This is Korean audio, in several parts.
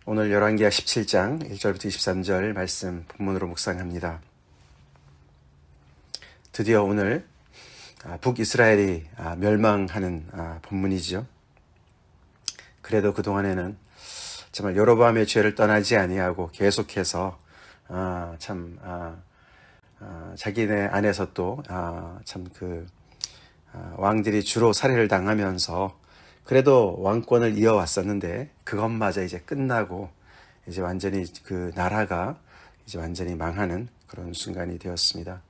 오늘 열왕기하 17장 1절부터 23절 말씀 본문으로 묵상합니다. 드디어 오늘 북이스라엘이 멸망하는 본문이죠. 그래도 그동안에는 정말 여로보암의 죄를 떠나지 아니하고 계속해서 자기네 안에서 또 왕들이 주로 살해를 당하면서 그래도 왕권을 이어왔었는데 그것마저 이제 끝나고 이제 완전히 그 나라가 이제 완전히 망하는 그런 순간이 되었습니다.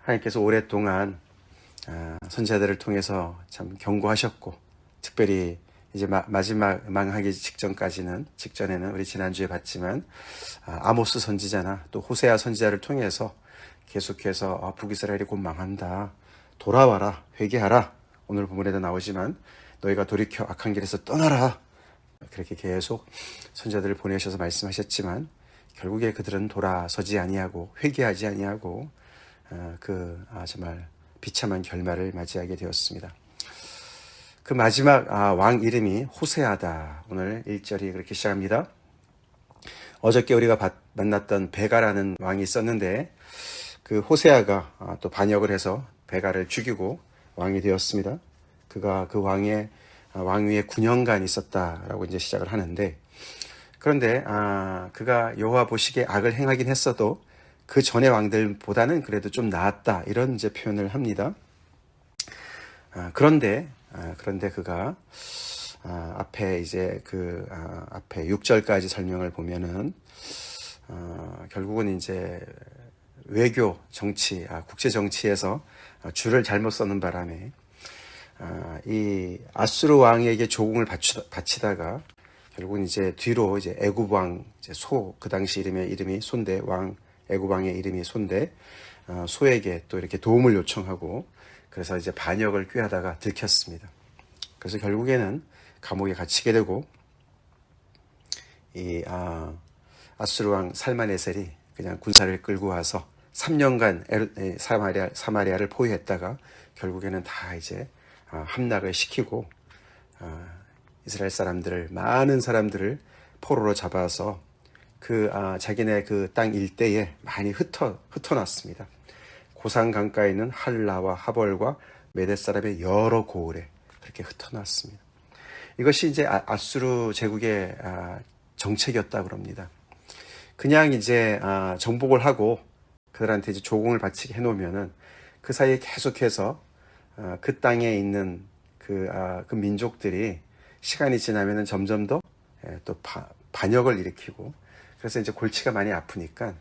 하나님께서 오랫동안 선지자들을 통해서 참 경고하셨고, 특별히 이제 마지막 망하기 직전에는 우리 지난주에 봤지만 아모스 선지자나 또 호세아 선지자를 통해서 계속해서 북이스라엘이 곧 망한다, 돌아와라, 회개하라, 오늘 본문에도 나오지만 너희가 돌이켜 악한 길에서 떠나라, 그렇게 계속 선지자들을 보내셔서 말씀하셨지만 결국에 그들은 돌아서지 아니하고 회개하지 아니하고 정말 비참한 결말을 맞이하게 되었습니다. 그 마지막 왕 이름이 호세아다. 오늘 1절이 그렇게 시작합니다. 어저께 우리가 만났던 베가라는 왕이 있었는데 그 호세아가 또 반역을 해서 베가를 죽이고 왕이 되었습니다. 그가 그 왕위에 9년간 있었다라고 이제 시작을 하는데, 그런데 그가 여호와 보시기에 악을 행하긴 했어도 그 전의 왕들보다는 그래도 좀 나았다, 이런 이제 표현을 합니다. 그런데 그가 앞에 이제 앞에 6절까지 설명을 보면은 결국은 이제 외교 정치, 국제 정치에서 줄을 잘못 서는 바람에 이 아수르 왕에게 조공을 바치다가 결국은 이제 뒤로 이제 애굽 왕 그 당시 이름이 손대, 왕 애굽 왕의 이름이 손대, 소에게 또 이렇게 도움을 요청하고, 그래서 이제 반역을 꾀하다가 들켰습니다. 그래서 결국에는 감옥에 갇히게 되고, 이 아수르 왕 살마네셀이 그냥 군사를 끌고 와서 3년간 사마리아를 포위했다가 결국에는 다 이제 함락을 시키고 이스라엘 사람들을, 많은 사람들을 포로로 잡아서 자기네 그 땅 일대에 많이 흩어놨습니다. 고산 강가에 있는 할라와 하벌과 메대 사람의 여러 고을에 그렇게 흩어놨습니다. 이것이 이제 아수르 제국의 정책이었다고 합니다. 그냥 이제 정복을 하고 그들한테 이제 조공을 바치게 해놓으면은 그 사이에 계속해서 그 땅에 있는 그 민족들이 시간이 지나면은 점점 더 또 반역을 일으키고, 그래서 이제 골치가 많이 아프니까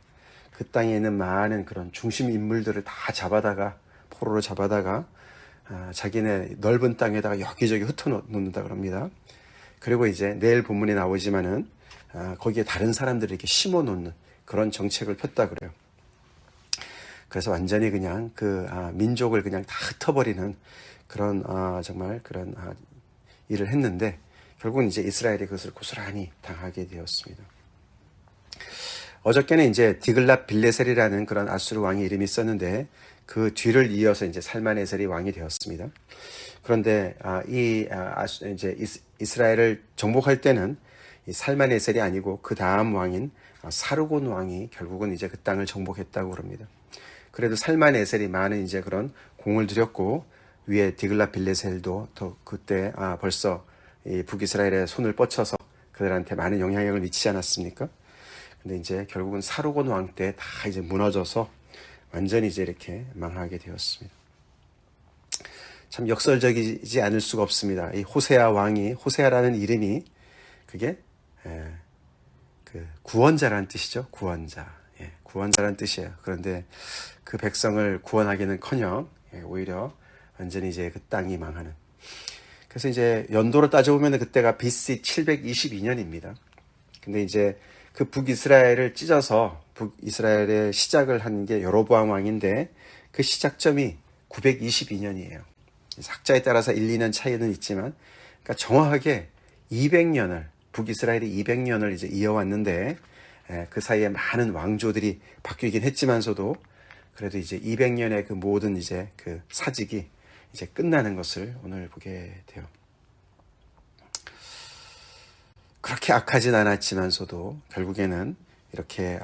그 땅에 있는 많은 그런 중심 인물들을 다 포로로 잡아다가 자기네 넓은 땅에다가 여기저기 흩어놓는다고 합니다. 그리고 이제 내일 본문에 나오지만은 거기에 다른 사람들을 이렇게 심어놓는 그런 정책을 폈다 그래요. 그래서 완전히 그냥 민족을 그냥 다 흩어버리는 그런 정말 그런 일을 했는데, 결국은 이제 이스라엘이 그것을 고스란히 당하게 되었습니다. 어저께는 이제 디글랏 빌레셀이라는 그런 아수르 왕의 이름이 있었는데 그 뒤를 이어서 이제 살마네셀이 왕이 되었습니다. 그런데 이제 이스라엘을 정복할 때는 이 살마네셀이 아니고 그 다음 왕인 사르곤 왕이 결국은 이제 그 땅을 정복했다고 합니다. 그래도 살마네셀이 많은 이제 그런 공을 들였고, 위에 디글랏 빌레셀도 더 그때 벌써 이 북이스라엘의 손을 뻗쳐서 그들한테 많은 영향력을 미치지 않았습니까? 근데 이제 결국은 사르곤 왕 때 다 이제 무너져서 완전히 이제 이렇게 망하게 되었습니다. 참 역설적이지 않을 수가 없습니다. 이 호세아라는 이름이 그게 그 구원자라는 뜻이죠. 구원자라는 뜻이에요. 그런데 그 백성을 구원하기는커녕 오히려 완전히 이제 그 땅이 망하는. 그래서 이제 연도로 따져보면 그때가 BC 722년입니다. 근데 이제 그 북이스라엘을 찢어서 북이스라엘의 시작을 한 게 여로보암 왕인데 그 시작점이 922년이에요. 학자에 따라서 1, 2년 차이는 있지만, 그러니까 정확하게 200년을, 북이스라엘이 200년을 이제 이어왔는데 그 사이에 많은 왕조들이 바뀌긴 했지만서도 그래도 이제 200년의 그 모든 이제 그 사직이 이제 끝나는 것을 오늘 보게 돼요. 그렇게 악하진 않았지만서도 결국에는 이렇게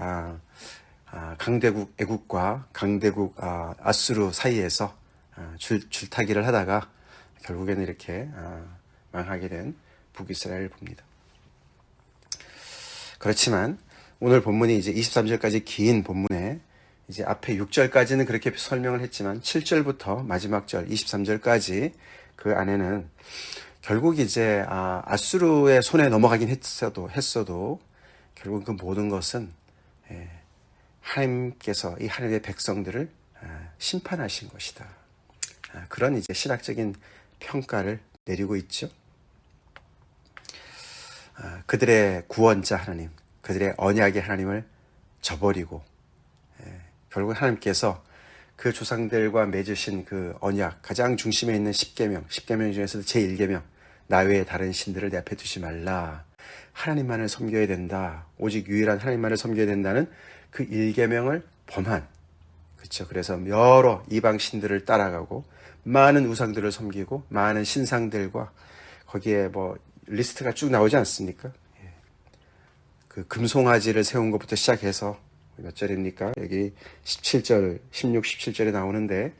강대국 애국과 강대국 아수르 사이에서 줄타기를 하다가 결국에는 이렇게 망하게 된 북이스라엘을 봅니다. 그렇지만 오늘 본문이 이제 23절까지 긴 본문에 이제 앞에 6절까지는 그렇게 설명을 했지만 7절부터 마지막 절 23절까지 그 안에는 결국 이제 아수르의 손에 넘어가긴 했어도 결국 그 모든 것은 하나님께서 이 하나님의 백성들을 심판하신 것이다. 그런 이제 신학적인 평가를 내리고 있죠. 그들의 구원자 하나님, 그들의 언약의 하나님을 저버리고 결국 하나님께서 그 조상들과 맺으신 그 언약, 가장 중심에 있는 10계명 중에서도 제1계명, 나 외에 다른 신들을 내 앞에 두지 말라. 하나님만을 섬겨야 된다. 오직 유일한 하나님만을 섬겨야 된다는 그 1계명을 범한, 그렇죠. 그래서 여러 이방 신들을 따라가고 많은 우상들을 섬기고 많은 신상들과 거기에 뭐 리스트가 쭉 나오지 않습니까? 그 금송아지를 세운 것부터 시작해서 몇 절입니까? 여기 17절, 16, 17절에 나오는데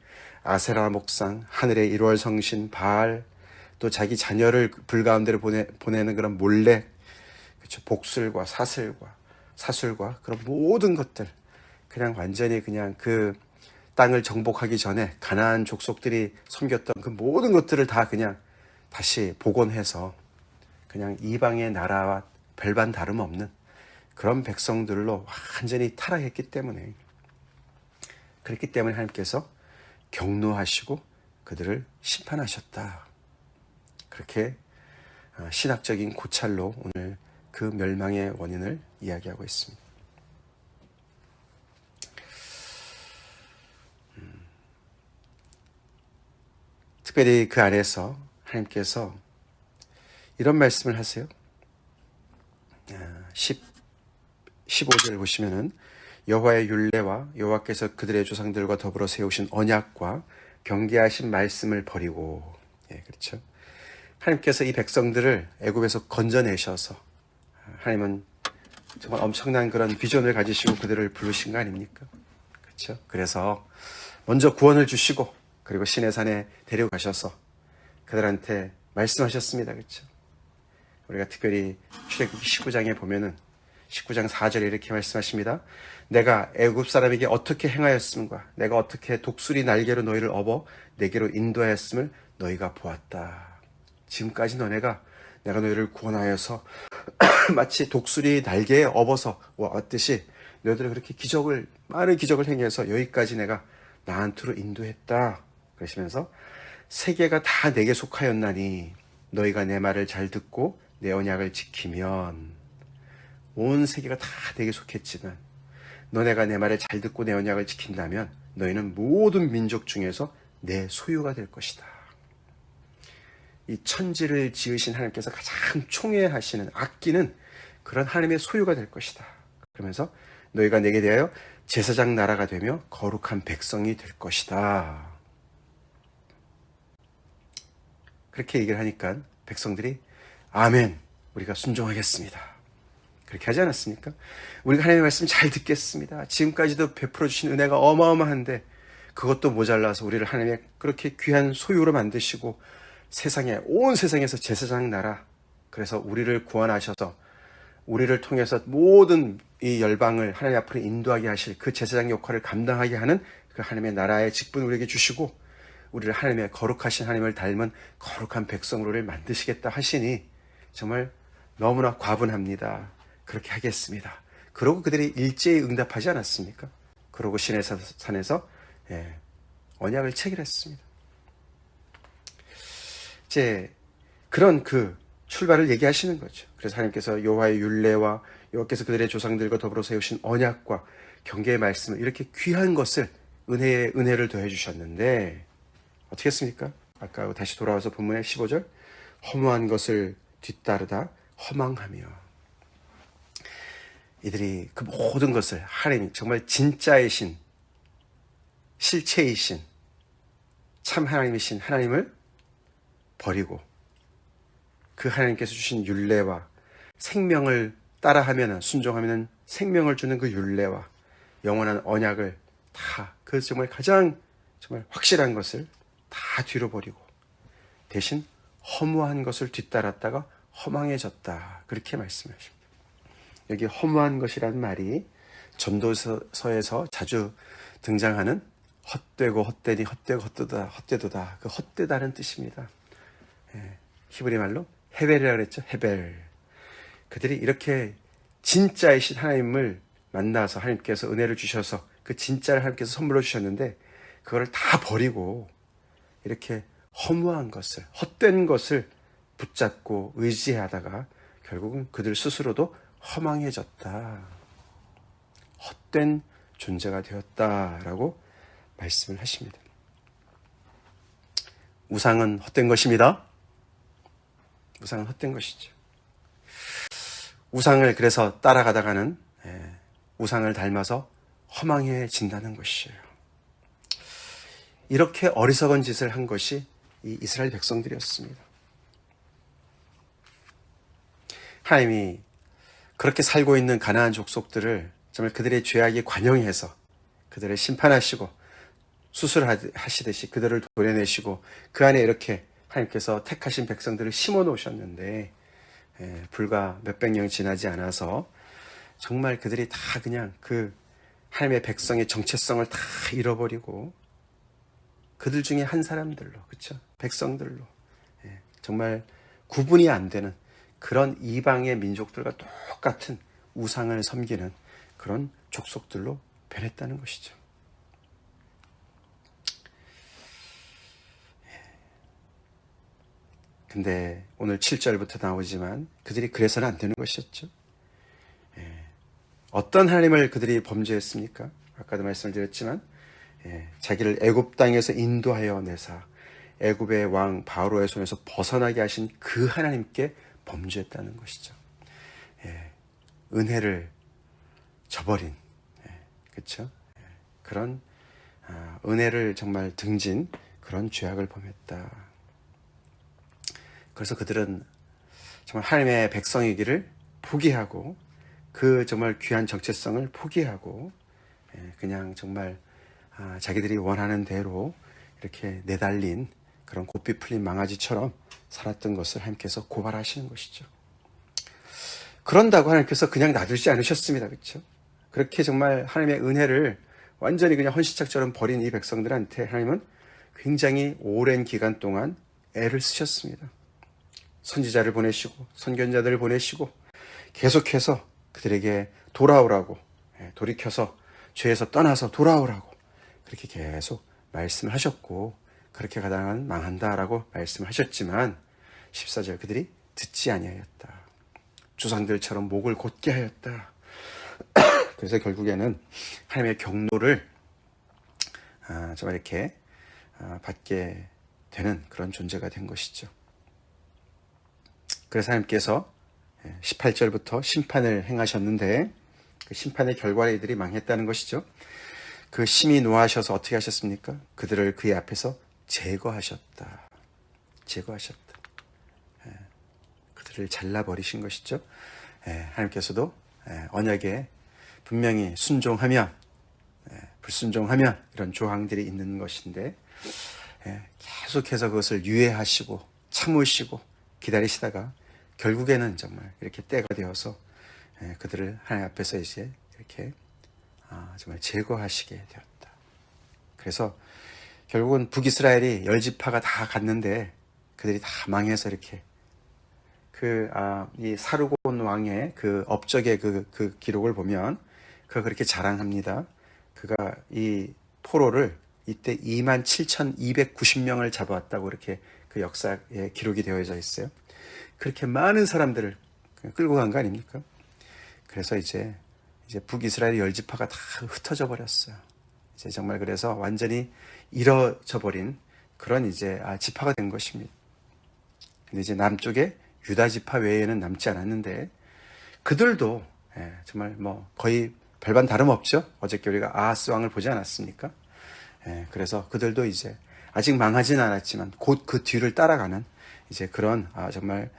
아세라 목상, 하늘의 1월 성신, 바알, 또 자기 자녀를 불 가운데로 보내는 그런 몰래, 그렇죠. 복술과 사술과 그런 모든 것들, 그냥 완전히 그냥 그 땅을 정복하기 전에 가나안 족속들이 섬겼던 그 모든 것들을 다 그냥 다시 복원해서 그냥 이방의 나라와 별반 다름없는 그런 백성들로 완전히 타락했기 때문에, 그렇기 때문에 하나님께서 경노하시고 그들을 심판하셨다. 그렇게 신학적인 고찰로 오늘 그 멸망의 원인을 이야기하고 있습니다. 특별히 그 안에서 하나님께서 이런 말씀을 하세요. 15절을 보시면은 여호와의 율례와 여호와께서 그들의 조상들과 더불어 세우신 언약과 경계하신 말씀을 버리고, 그렇죠. 하나님께서 이 백성들을 애굽에서 건져내셔서 하나님은 정말 엄청난 그런 비전을 가지시고 그들을 부르신 거 아닙니까? 그렇죠. 그래서 먼저 구원을 주시고 그리고 시내산에 데려가셔서 그들한테 말씀하셨습니다. 그렇죠. 우리가 특별히 출애굽기 19장에 보면은 19장 4절에 이렇게 말씀하십니다. 내가 애굽 사람에게 어떻게 행하였음과 내가 어떻게 독수리 날개로 너희를 업어 내게로 인도하였음을 너희가 보았다. 지금까지 내가 너희를 구원하여서 마치 독수리 날개에 업어서 왔듯이 너희들을 그렇게 많은 기적을 행해서 여기까지 내가 나한테로 인도했다. 그러시면서 세계가 다 내게 속하였나니 너희가 내 말을 잘 듣고 내 언약을 지키면, 온 세계가 다 내게 속했지만 너네가 내 말을 잘 듣고 내 언약을 지킨다면 너희는 모든 민족 중에서 내 소유가 될 것이다. 이 천지를 지으신 하나님께서 가장 총애하시는, 아끼는 그런 하나님의 소유가 될 것이다. 그러면서 너희가 내게 대하여 제사장 나라가 되며 거룩한 백성이 될 것이다. 그렇게 얘기를 하니까 백성들이 아멘, 우리가 순종하겠습니다. 그렇게 하지 않았습니까? 우리가 하나님의 말씀 잘 듣겠습니다. 지금까지도 베풀어 주신 은혜가 어마어마한데 그것도 모자라서 우리를 하나님의 그렇게 귀한 소유로 만드시고 온 세상에서 제사장 나라, 그래서 우리를 구원하셔서 우리를 통해서 모든 이 열방을 하나님 앞으로 인도하게 하실 그 제사장 역할을 감당하게 하는 그 하나님의 나라의 직분을 우리에게 주시고 우리를 하나님의 거룩하신 하나님을 닮은 거룩한 백성으로를 만드시겠다 하시니 정말 너무나 과분합니다. 그렇게 하겠습니다. 그러고 그들이 일제히 응답하지 않았습니까? 그러고 시내산에서 언약을 체결했습니다. 이제 그런 그 출발을 얘기하시는 거죠. 그래서 하나님께서 여호와의 율례와 여호와께서 그들의 조상들과 더불어 세우신 언약과 경계의 말씀을 이렇게 귀한 것을 은혜를 더해 주셨는데 어떻게 했습니까? 아까 다시 돌아와서 본문의 15절, 허무한 것을 뒤따르다 허망하며, 이들이 그 모든 것을 하나님, 정말 진짜이신, 실체이신, 참 하나님이신 하나님을 버리고 그 하나님께서 주신 율례와 생명을 따라하면 순종하면 생명을 주는 그 율례와 영원한 언약을 다 그 정말 가장 정말 확실한 것을 다 뒤로 버리고 대신 허무한 것을 뒤따랐다가 허망해졌다. 그렇게 말씀하십니다. 여기 허무한 것이라는 말이 전도서에서 자주 등장하는 헛되고 헛되니 헛되고 헛되도다. 그 헛되다는 뜻입니다. 히브리 말로 헤벨이라고 그랬죠. 헤벨. 그들이 이렇게 진짜이신 하나님을 만나서 하나님께서 은혜를 주셔서 그 진짜를 하나님께서 선물로 주셨는데 그거를 다 버리고 이렇게 허무한 것을, 헛된 것을 붙잡고 의지하다가 결국은 그들 스스로도 허망해졌다. 헛된 존재가 되었다라고 말씀을 하십니다. 우상은 헛된 것입니다. 우상은 헛된 것이죠. 우상을 그래서 따라가다가는 우상을 닮아서 허망해진다는 것이에요. 이렇게 어리석은 짓을 한 것이 이 이스라엘 백성들이었습니다. 하나님이 그렇게 살고 있는 가나안 족속들을 정말 그들의 죄악에 관영해서 그들을 심판하시고 수술하시듯이 그들을 도려내시고 그 안에 이렇게 하나님께서 택하신 백성들을 심어 놓으셨는데 불과 몇백 년이 지나지 않아서 정말 그들이 다 그냥 그 하나님의 백성의 정체성을 다 잃어버리고 그들 중에 한 사람들로, 그렇죠? 백성들로 정말 구분이 안 되는 그런 이방의 민족들과 똑같은 우상을 섬기는 그런 족속들로 변했다는 것이죠. 근데 오늘 7절부터 나오지만 그들이 그래서는 안 되는 것이었죠. 어떤 하나님을 그들이 범죄했습니까? 아까도 말씀드렸지만 자기를 애굽 땅에서 인도하여 내사 애굽의 왕 바로의 손에서 벗어나게 하신 그 하나님께 범죄했다는 것이죠. 은혜를 저버린, 그렇죠? 그런 은혜를 정말 등진 그런 죄악을 범했다. 그래서 그들은 정말 하나님의 백성이기를 포기하고 그 정말 귀한 정체성을 포기하고 그냥 정말 자기들이 원하는 대로 이렇게 내달린 그런 고삐 풀린 망아지처럼 살았던 것을 하나님께서 고발하시는 것이죠. 그런다고 하나님께서 그냥 놔두지 않으셨습니다. 그렇죠? 그렇게 정말 하나님의 은혜를 완전히 그냥 헌시짝처럼 버린 이 백성들한테 하나님은 굉장히 오랜 기간 동안 애를 쓰셨습니다. 선지자를 보내시고 선견자들을 보내시고 계속해서 그들에게 돌아오라고, 돌이켜서 죄에서 떠나서 돌아오라고 그렇게 계속 말씀을 하셨고 그렇게 가다가는 망한다라고 말씀을 하셨지만 14절 그들이 듣지 아니하였다. 조상들처럼 목을 곧게 하였다. 그래서 결국에는 하나님의 경노를 정말 이렇게 받게 되는 그런 존재가 된 것이죠. 그래서 하나님께서 18절부터 심판을 행하셨는데 그 심판의 결과로 이들이 망했다는 것이죠. 그 심히 노하셔서 어떻게 하셨습니까? 그들을 그의 앞에서 제거하셨다. 제거하셨다. 그들을 잘라버리신 것이죠. 하나님께서도 언약에 분명히 순종하면 불순종하면 이런 조항들이 있는 것인데 계속해서 그것을 유예하시고 참으시고 기다리시다가 결국에는 정말 이렇게 때가 되어서 그들을 하나님 앞에서 이제 이렇게 정말 제거하시게 되었다. 그래서 결국은 북이스라엘이 10지파가 다 갔는데 그들이 다 망해서 이렇게 이 사르곤 왕의 그 업적의 그 기록을 보면 그가 그렇게 자랑합니다. 그가 이 포로를 이때 27,290명을 잡아왔다고 이렇게 그 역사에 기록이 되어져 있어요. 그렇게 많은 사람들을 끌고 간 거 아닙니까? 그래서 이제 북이스라엘의 10지파가 다 흩어져 버렸어요. 이제 정말 그래서 완전히 잃어져 버린 그런 이제 지파가 된 것입니다. 근데 이제 남쪽에 유다 지파 외에는 남지 않았는데 그들도 정말 뭐 거의 별반 다름없죠. 어저께 우리가 아하스 왕을 보지 않았습니까? 그래서 그들도 이제 아직 망하진 않았지만 곧 그 뒤를 따라가는 이제 그런 정말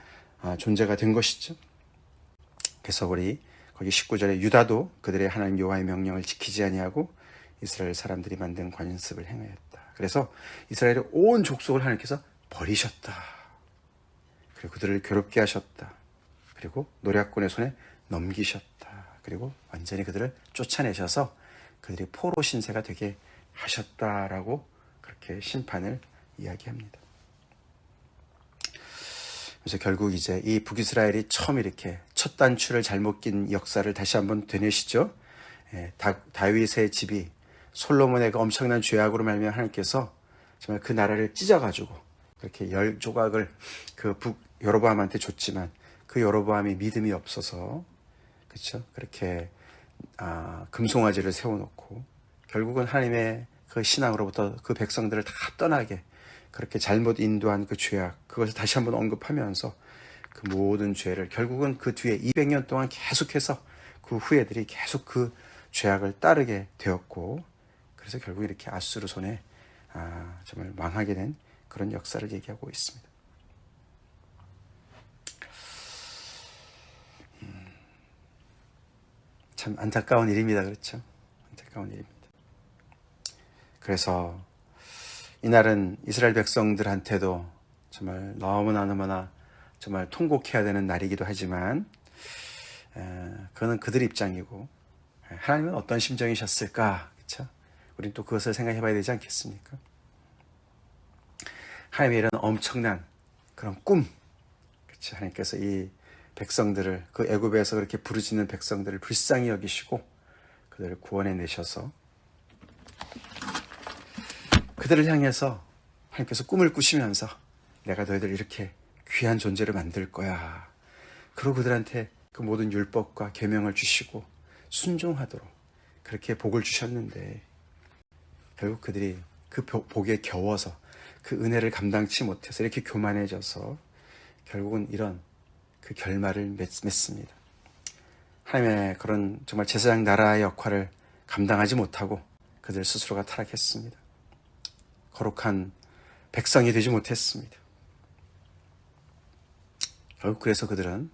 존재가 된 것이죠. 그래서 우리 거기 19절에 유다도 그들의 하나님 여호와의 명령을 지키지 아니하고 이스라엘 사람들이 만든 관습을 행하였다. 그래서 이스라엘의 온 족속을 하나님께서 버리셨다. 그리고 그들을 괴롭게 하셨다. 그리고 노략군의 손에 넘기셨다. 그리고 완전히 그들을 쫓아내셔서 그들이 포로 신세가 되게 하셨다라고 그렇게 심판을 이야기합니다. 그래서 결국 이제 이 북이스라엘이 처음 이렇게 첫 단추를 잘못 낀 역사를 다시 한번 되뇌시죠. 다윗의 집이 솔로몬의 그 엄청난 죄악으로 말미암아 하나님께서 정말 그 나라를 찢어가지고 그렇게 10조각을 그 여로보암한테 줬지만 그 여로보암이 믿음이 없어서 그렇죠. 그렇게 금송아지를 세워놓고 결국은 하나님의 그 신앙으로부터 그 백성들을 다 떠나게 그렇게 잘못 인도한 그 죄악, 그것을 다시 한번 언급하면서 그 모든 죄를 결국은 그 뒤에 200년 동안 계속해서 그 후예들이 계속 그 죄악을 따르게 되었고, 그래서 결국 이렇게 아수르 손에 정말 망하게 된 그런 역사를 얘기하고 있습니다. 참 안타까운 일입니다. 그렇죠? 안타까운 일입니다. 그래서 이날은 이스라엘 백성들한테도 정말 너무나 정말 통곡해야 되는 날이기도 하지만 그거는 그들 입장이고 하나님은 어떤 심정이셨을까? 그렇죠? 우리는 또 그것을 생각해 봐야 되지 않겠습니까? 하나님의 이런 엄청난 그런 꿈, 그렇죠? 하나님께서 이 백성들을 그 애굽에서 그렇게 부르짖는 백성들을 불쌍히 여기시고 그들을 구원해 내셔서 그들을 향해서 하나님께서 꿈을 꾸시면서 내가 너희들 이렇게 귀한 존재를 만들 거야. 그리고 그들한테 그 모든 율법과 계명을 주시고 순종하도록 그렇게 복을 주셨는데 결국 그들이 그 복에 겨워서 그 은혜를 감당치 못해서 이렇게 교만해져서 결국은 이런 그 결말을 맺습니다. 하나님의 그런 정말 제사장 나라의 역할을 감당하지 못하고 그들 스스로가 타락했습니다. 거룩한 백성이 되지 못했습니다. 결국 그래서 그들은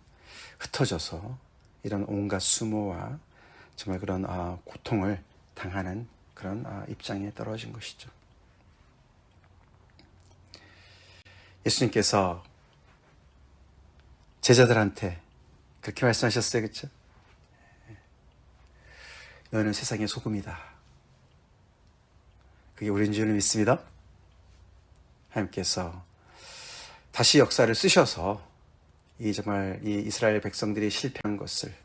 흩어져서 이런 온갖 수모와 정말 그런 고통을 당하는 그런 입장에 떨어진 것이죠. 예수님께서 제자들한테 그렇게 말씀하셨어요. 그렇죠? 너희는 세상의 소금이다. 그게 우리인 줄 믿습니다. 하나님께서 다시 역사를 쓰셔서 정말 이 이스라엘 백성들이 실패한 것을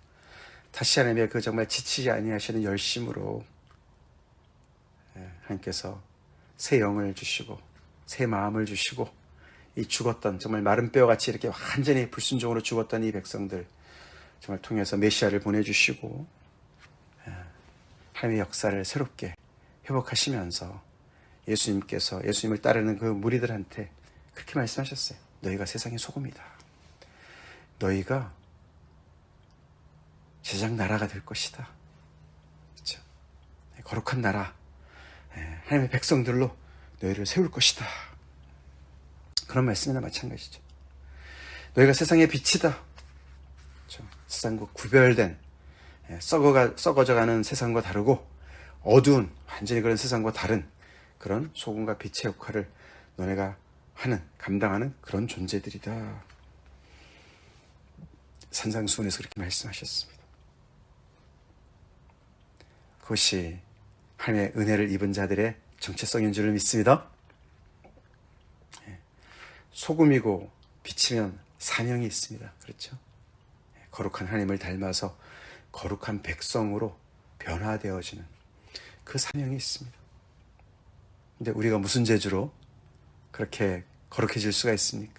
다시 하나님의 그 정말 지치지 아니하시는 열심으로 하나님께서 새 영을 주시고 새 마음을 주시고 이 죽었던 정말 마른 뼈같이 이렇게 완전히 불순종으로 죽었던 이 백성들 정말 통해서 메시아를 보내주시고 하나님의 역사를 새롭게 회복하시면서 예수님을 따르는 그 무리들한테 그렇게 말씀하셨어요. 너희가 세상의 소금이다. 너희가 제사장 나라가 될 것이다. 그렇죠? 거룩한 나라, 하나님의 백성들로 너희를 세울 것이다. 그런 말씀이나 마찬가지죠. 너희가 세상의 빛이다. 그렇죠? 세상과 구별된 썩어져가는 세상과 다르고 어두운 완전히 그런 세상과 다른 그런 소금과 빛의 역할을 너네가 감당하는 그런 존재들이다. 산상수훈에서 그렇게 말씀하셨습니다. 그것이 하나님의 은혜를 입은 자들의 정체성인 줄을 믿습니다. 소금이고 빛이면 사명이 있습니다. 그렇죠? 거룩한 하나님을 닮아서 거룩한 백성으로 변화되어지는 그 사명이 있습니다. 근데 우리가 무슨 재주로 그렇게 거룩해질 수가 있습니까?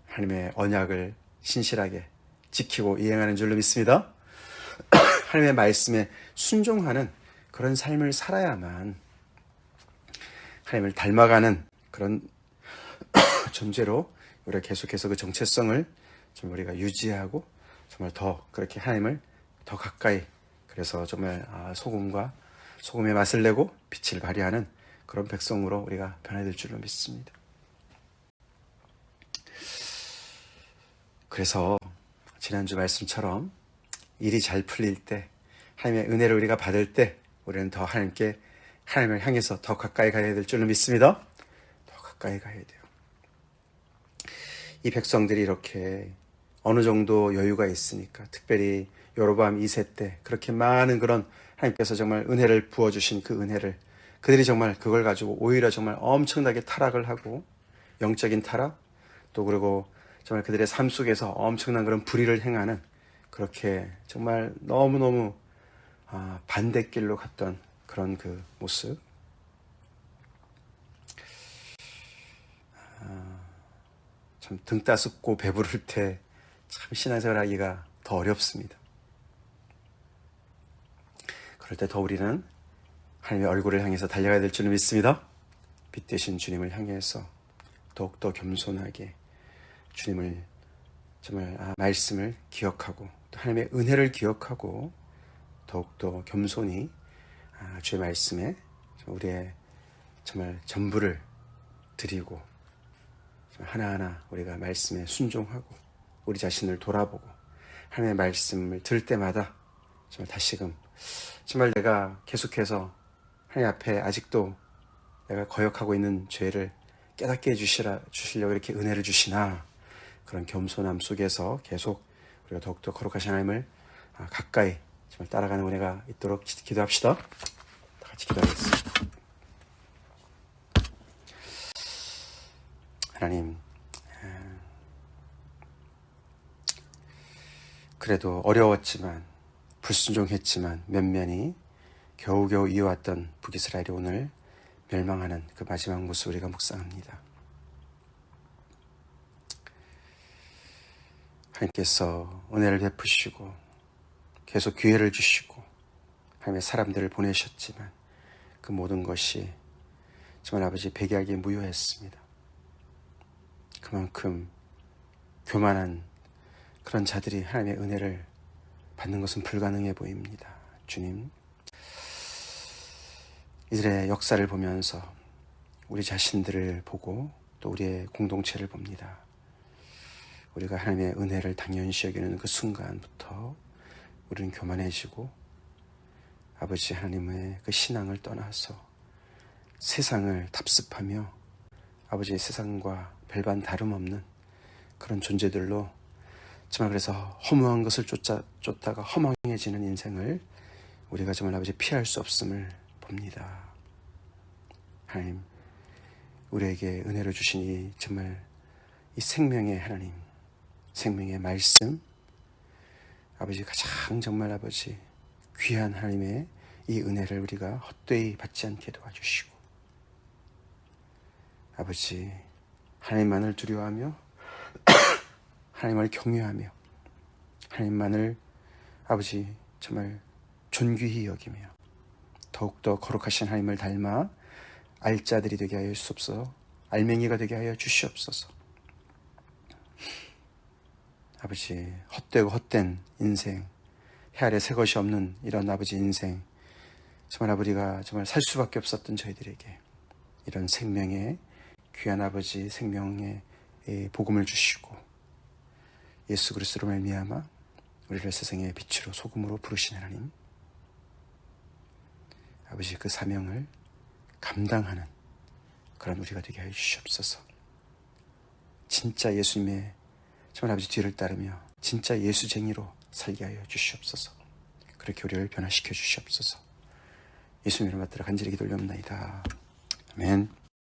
하나님의 언약을 신실하게 지키고 이행하는 줄로 믿습니다. 하나님의 말씀에 순종하는 그런 삶을 살아야만 하나님을 닮아가는 그런 존재로 우리가 계속해서 그 정체성을 좀 우리가 유지하고 정말 더 그렇게 하나님을 더 가까이, 그래서 정말 소금의 맛을 내고 빛을 발휘하는 그런 백성으로 우리가 변화될 줄로 믿습니다. 그래서 지난주 말씀처럼 일이 잘 풀릴 때, 하나님의 은혜를 우리가 받을 때 우리는 더 하나님을 향해서 더 가까이 가야 될 줄로 믿습니다. 더 가까이 가야 돼요. 이 백성들이 이렇게 어느 정도 여유가 있으니까, 특별히 여로보암 2세 때 그렇게 많은 그런 하나님께서 정말 은혜를 부어주신 그 은혜를, 그들이 정말 그걸 가지고 오히려 정말 엄청나게 타락을 하고, 영적인 타락, 또 그리고 정말 그들의 삶 속에서 엄청난 그런 불의를 행하는, 그렇게 정말 너무너무 반대길로 갔던 그런 그 모습. 참 등 따숩고 배부를 때 참 신앙생활 하기가 더 어렵습니다. 그럴 때 더 우리는 하나님의 얼굴을 향해서 달려가야 될 줄 믿습니다. 빛 되신 주님을 향해서 더욱더 겸손하게 주님을 정말 말씀을 기억하고, 또 하나님의 은혜를 기억하고, 더욱더 겸손히 주의 말씀에 우리의 정말 전부를 드리고, 하나하나 우리가 말씀에 순종하고, 우리 자신을 돌아보고, 하나님의 말씀을 들을 때마다 정말 다시금 정말 내가 계속해서 하나님 앞에 아직도 내가 거역하고 있는 죄를 깨닫게 해주시려고 이렇게 은혜를 주시나, 그런 겸손함 속에서 계속 우리가 더욱더 거룩하신 하나님을 가까이 정말 따라가는 은혜가 있도록 기도합시다. 다 같이 기도하겠습니다. 하나님, 그래도 어려웠지만, 불순종했지만 면면히 겨우겨우 이어왔던 북이스라엘이 오늘 멸망하는 그 마지막 모습을 우리가 묵상합니다. 하나님께서 은혜를 베푸시고 계속 기회를 주시고 하나님의 사람들을 보내셨지만, 그 모든 것이 정말 아버지 백약이 무효했습니다. 그만큼 교만한 그런 자들이 하나님의 은혜를 받는 것은 불가능해 보입니다. 주님, 이들의 역사를 보면서 우리 자신들을 보고 또 우리의 공동체를 봅니다. 우리가 하나님의 은혜를 당연시 여기는 그 순간부터 우리는 교만해지고, 아버지 하나님의 그 신앙을 떠나서 세상을 답습하며 아버지 세상과 별반 다름없는 그런 존재들로 정말, 그래서 허무한 것을 쫓다가 허망해지는 인생을 우리가 정말 아버지 피할 수 없음을 봅니다. 하나님, 우리에게 은혜를 주신 이 정말 이 생명의 하나님, 생명의 말씀, 아버지 가장 정말 아버지 귀한 하나님의 이 은혜를 우리가 헛되이 받지 않게 도와주시고, 아버지 하나님만을 두려워하며 하나님을 경외하며 하나님만을 아버지 정말 존귀히 여기며 더욱더 거룩하신 하나님을 닮아 알자들이 되게 하여 주옵소서. 알맹이가 되게 하여 주시옵소서. 아버지, 헛되고 헛된 인생, 해 아래 새 것이 없는 이런 아버지 인생, 정말 아버지가 정말 살 수밖에 없었던 저희들에게 이런 생명의 귀한 아버지 생명의 복음을 주시고, 예수 그리스도로 말미암아 우리를 세상의 빛으로 소금으로 부르신 하나님, 아버지 그 사명을 감당하는 그런 우리가 되게 하여 주시옵소서. 진짜 예수님의 정말 아버지 뒤를 따르며 진짜 예수쟁이로 살게 하여 주시옵소서. 그렇게 우리를 변화시켜 주시옵소서. 예수님을 받들어 간절히 기도 올려옵나이다. 아멘.